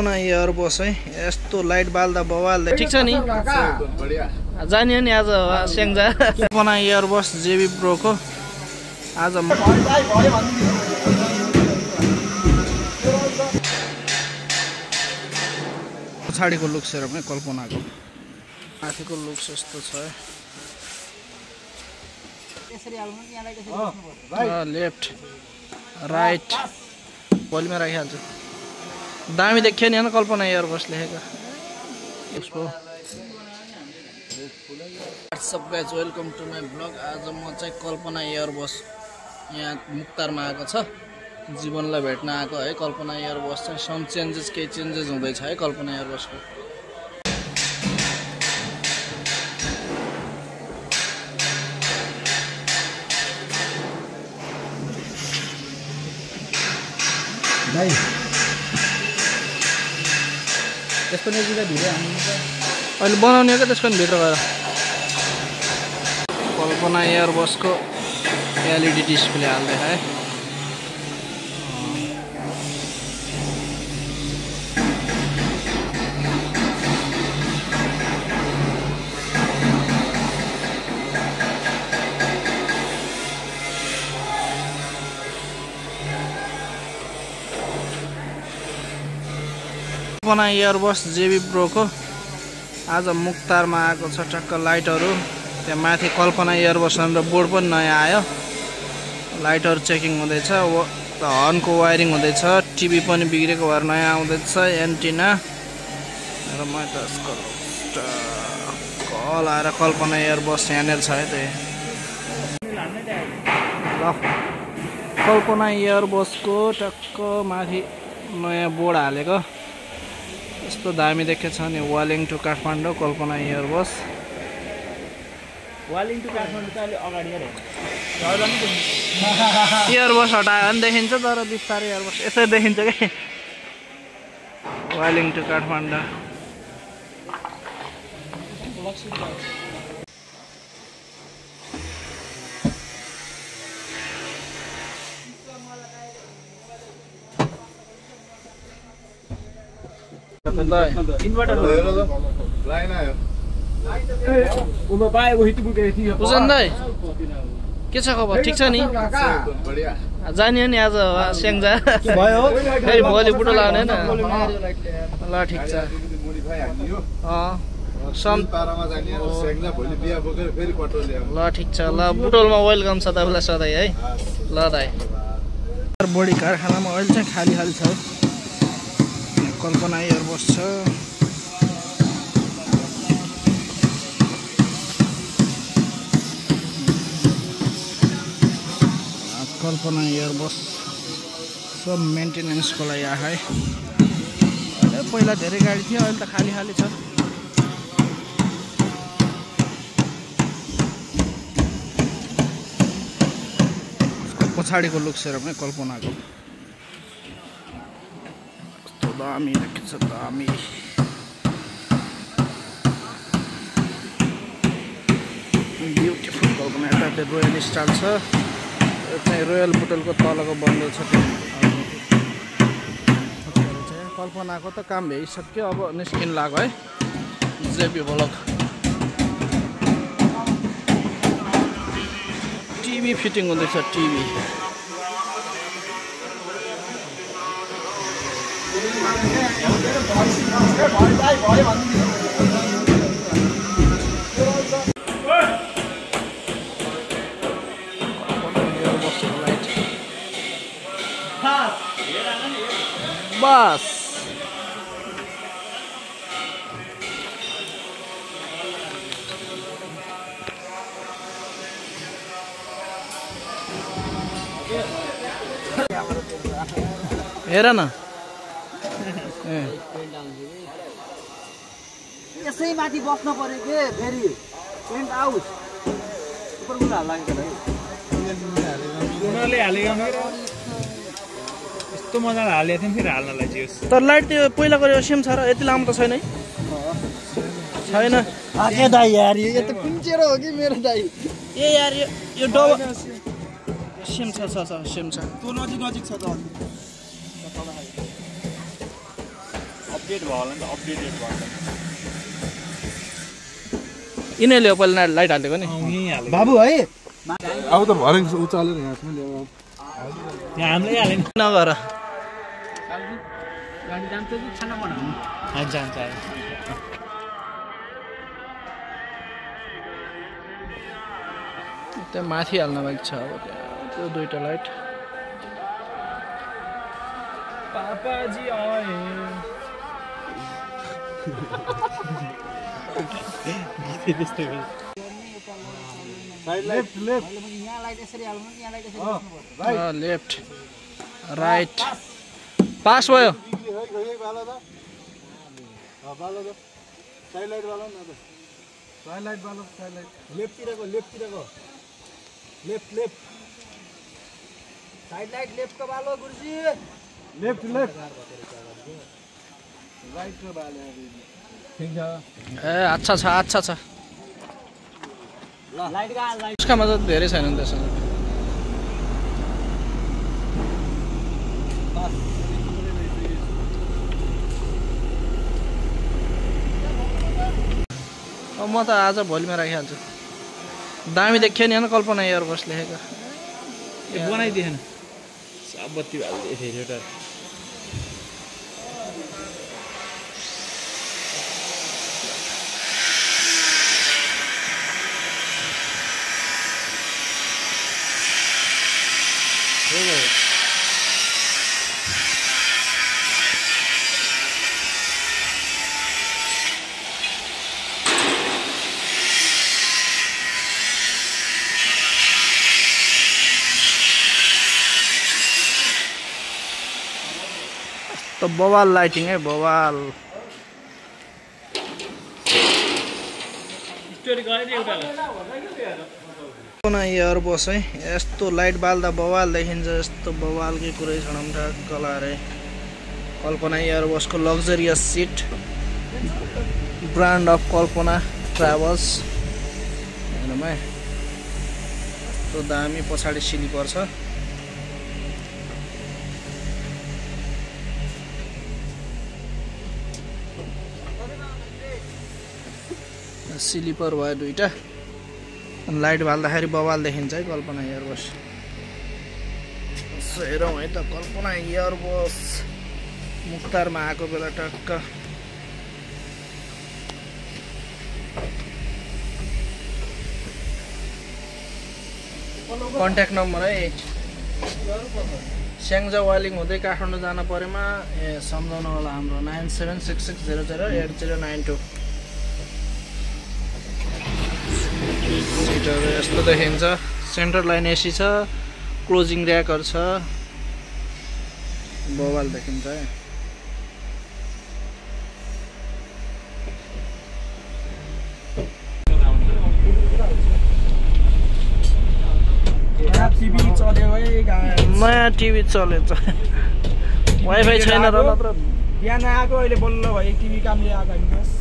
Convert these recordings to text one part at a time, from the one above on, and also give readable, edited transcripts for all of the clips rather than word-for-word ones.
Air बस है यस्तो light बाल्दा बवाल ठीक छ नि जानियो नि आज स्याङ्जा पना एयर बस जेबी प्रोको आज पछाडिको लुक्स हेरौँ है कल्पनाको माथिको लुक्स यस्तो छ लेफ्ट राइट भोलिमा राखिहाल्छु दामी देखियो नि होइन कल्पना एयर बस लेखेको उसको what's up guys welcome to my blog आज म चाहिँ कल्पना एयर बस यहाँ मुक्तारमा आएको छ जीवनलाई भेट्न आएको है कल्पना एयर बस चाहिँ सम चेन्जेस केही चेन्जेस हुँदैछ है कल्पना एयर बसको त्यसको नजिकै भिडियो अहिले बनाउने क्या त्यसको भित्र गएर कल्पना एयर बसको एलइडी डिस्प्ले हाल्दै है कल्पना एयर बस जेबी प्रोको आज मुक्तारमा आएको छ टक्क लाइटहरू त्यहाँ माथि कल्पना एयर बस भनेर बोर्ड पनि नयाँ आयो लाइटहरू चेकिङ हुँदैछ हर्नको वायरिङ हुँदैछ टिभी पनि बिग्रेको भएर नयाँ आउँदैछ एन्टिना र म त कल आएर कल्पना एयर बस यहाँनिर छ है त्यही ल कल्पना एयर बसको टक्क माथि नयाँ बोर्ड हालेको यस्तो दामी देखेको छ नि Waling to Kathmandu Kalpana air bus Waling to Kathmandu चाहिँ अलि अगाडि एयर बस हटायो भने देखिन्छ तर बिस्तारै एयर बस यसै देखिन्छ क्या वालिङ टु काठमाडौँ के छ खबर ठिक छ नि जानियो नि आज स्याङ्जा फेरि भोलि बुटो लाउने होइन ल ठिक छ ल ठिक छ ल बुटोलमा वेलकम छ तपाईँलाई सधैँ है ल दाइ बढी कारखानामा अहिले चाहिँ खाली खाली छ कल्पना एयर बस छ कल्पना एयर बस सब मेन्टेनेन्सको लागि आए है पहिला धेरै गाडी थियो अहिले त खाली खाली छ पछाडिको लुक्स हेरौँ है कल्पनाको कस्तो दामी रहेछ दामी ब्युटिफुल कल्पना यता त्यो रोयल स्टाइल छ चाहिँ रोयल बुटलको तलको बन्द छ कल्पनाको त काम भइसक्यो अब निस्किन लाग्यो है जेबी ब्लक टिभी फिटिङ हुँदैछ टिभी बस हेर न यसै माथि बस्न पर्यो के फेरि पेन्ट आउट सुपर गुड हाल्ला नि उनीहरूले हालेको यस्तो मजाले हालेको थियौँ फेरि हाल्नलाई चाहिँ तर लाइट त्यो पहिलाको यो सेम छ र यति लामो त छैन है छैन ए दाइ यार यो त कुन्चेरो हो कि मेरो दाइ ए यार यो डबल सेम छ सेम छ त्यो नजिक छ त अपडेट भयो होला नि त अपडेटेड भयो यिनीहरूले पहिला लाइट हालेको नि बाबु है अब त भरे उचालेर यहाँ ल्याउ यहाँ हामीले हाल्यो नि नगर गाडी जान्छ कि खाना बनाउनु जान्छ त्यो माथि हाल्न बाँकी छ अब त्यो दुईटा लाइट पापाजी आए लेफ्ट लेफ्ट यहाँ लाइट यसरी हाल्नु यहाँ लाइट यसरी बस्नुपर्छ लेफ्ट राइट पास भयो साइड लाइट वाला न त साइड लाइट वाला साइड लाइट लेफ्टतिरको लेफ्ट साइड लाइट लेफ्टको बालो गुरुजी लेफ्ट लेफ्ट राइट को बाले ठीक छ ए अच्छा छ लाइट का लाइट उसका मतलब धेरै छैन नि त्यसमा अब म त आज भोलिमा राखिहाल्छु दामी देखियो नि होइन कल्पना एयरबस लेखेको बनाइदिएन सब बत्ती हाल्दै फेरि एउटा तो बवाल लाइटिङ है बवाल एयरबस है यस्तो लाइट बाल्दा बवाल देखिन्छ यस्तो बवालकै कुरै छैन ठक्कला रे कल्पना एयरबसको luxurious seat brand of Kalpana travels हेर्नुमा यस्तो दामी पछाडि स्लिपर छ स्लिपर भयो दुईटा लाइट बाल्दाखेरि बवाल देखिन्छ है कल्पना एयरबस यसो हेरौँ है त कल्पना एयरबस मुक्तारमा आएको बेला टक्क कन्ट्याक्ट नम्बर है स्याङ्जा वालिङ हुँदै काठमाडौँ जान परेमा सम्झाउनु होला हाम्रो 9766008092 सिटहरू यस्तो देखिन्छ सेन्टर लाइन एसी छ क्लोजिङ र्याकहरू छ बवाल देखिन्छ है नयाँ टिभी चलेछ वाइफाई छैन र नत्र बिहान आएको अहिले बल्ल भयो टिभी कामले आएको हामीलाई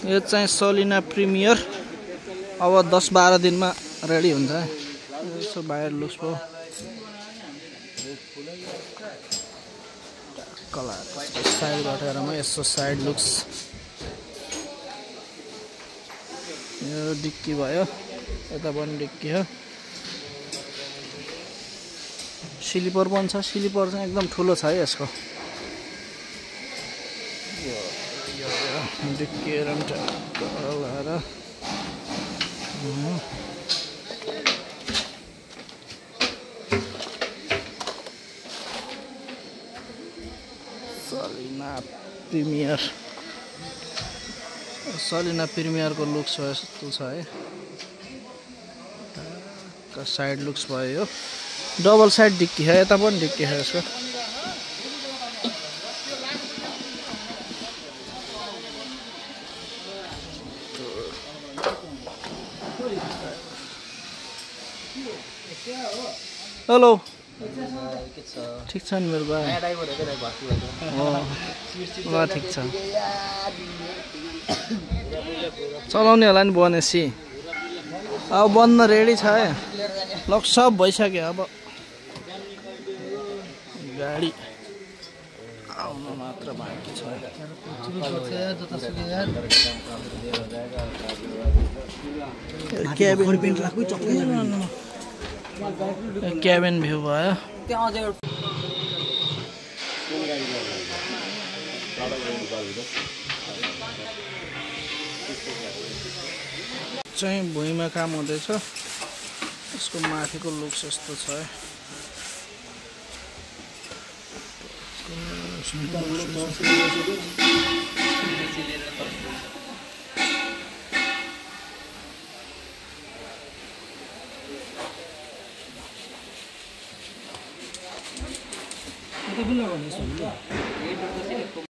यो चाहिँ सलिना प्रिमियर अब 10-12 दिनमा रेडी हुन्छ यसो बाहिर लुक्स भयो कलर साइडबाट हेरौँ यसो साइड लुक्स यो डिक्की भयो यता पनि डिक्की हो स्लिपर पनि छ स्लिपर चाहिँ एकदम ठुलो छ है यसको डिक्की लगाएर सलिना प्रिमियरको लुक्स यस्तो छ है साइड लुक्स भयो यो डबल साइड डिक्की है यता पनि डिक्की है यसको हेलो ठिक छ नि मेरो भाइ ल ठिक छ चलाउने होला नि बनेसी अब बन्न रेडी छ है लक सब भइसक्यो अब गाडी आउनु मात्र बाँकी छ। क्याबिन भ्यू भयो। त्यहाँ अझै एउटा चाहिँ भुइँमा काम हुँदैछ। यसको माथिको लुक्स यस्तो छ।